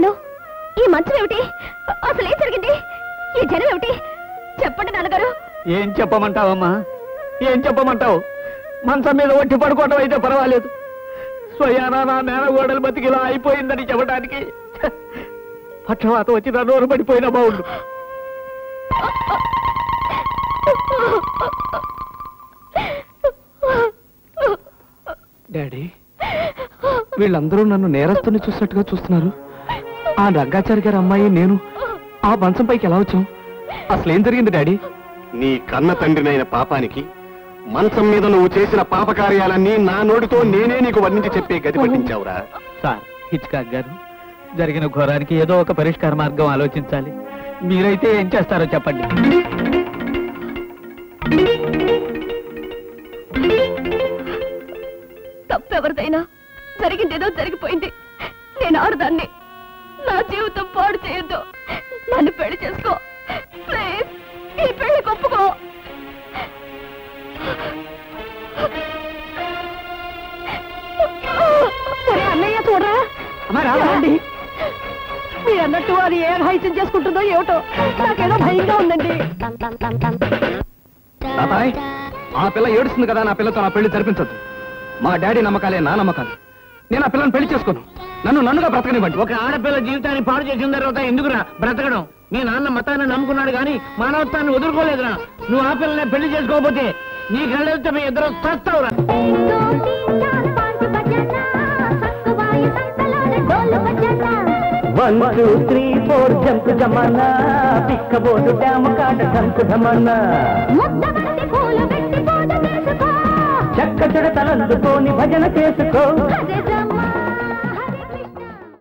విన్నాను. ఈ మంచం ఏమిటి? అసలు ఏం జరిగింది? ఈ జనం ఏమిటి? చెప్పండి నాన్నగారు. ఏం చెప్పమంటావమ్మా? ఏం చెప్పమంటావు? మంచం మీద ఒట్టి పడుకోవడం అయితే పర్వాలేదు, స్వయానా నా మేనగోడలు బతికిలా అయిపోయిందని చెప్పడానికి పక్షవాతం వచ్చి నా నోరు పడిపోయినా బాగుండు. డాడీ, వీళ్ళందరూ నన్ను నేరస్తుని చూసినట్టుగా చూస్తున్నారు. ఆ రంగాచారి గారి అమ్మాయి నేను ఆ మంచం పైకి ఎలా వచ్చాం? అసలు ఏం జరిగింది డాడీ? నీ కన్న తండ్రినైన పాపానికి మంచం మీద నువ్వు చేసిన పాపకార్యాలన్నీ నా నోటితో నేనే నీకు వర్ణించి చెప్పే గతి పట్టించావురా. సార్, హిచ్కాక్ గారు, జరిగిన ఘోరానికి ఏదో ఒక పరిష్కార మార్గం ఆలోచించాలి. మీరైతే ఏం చేస్తారో చెప్పండి. తప్పెవరిదైనా జరిగిందేదో జరిగిపోయింది. నేను ఆడదాన్ని. నా జీవితం పాడు చేయొద్దు. నన్ను పెళ్లి చేసుకో ప్లీజ్. ఈ పెళ్లి ఒప్పుకో. అన్నయ్య చూడరా. మీరు అన్నట్టు అది ఏ హైత్యం చేసుకుంటుందో ఏమిటో నాకేదో భయంగా ఉందండి. బాబాయ్, ఆ పిల్ల ఏడుస్తుంది కదా, నా పిల్లతో నా పెళ్లి జరిపించద్దు. మా డాడీ నమ్మకాలే నా నమ్మకాలు. నేను ఆ పిల్లని పెళ్లి చేసుకోను. నన్నుగా బ్రతకనివ్వండి. ఒక ఆడపిల్ల జీవితాన్ని పాడు చేసిన తర్వాత ఎందుకురా బ్రతకడం? మీ నాన్న మతాన్ని నమ్ముకున్నాడు కానీ మానవత్వాన్ని వదులుకోలేదురా. నువ్వు ఆ పిల్లనే పెళ్లి చేసుకోకపోతే నీ కళ్ళతో మీ ఇద్దరు చస్తావురా. 1 2 3 4 జంప్ జమానా పిక్కబోదు డ్యామ్ కాట డంకు ఢమన్నా చక్క చెడతలందుకోని భజన చేసుకో.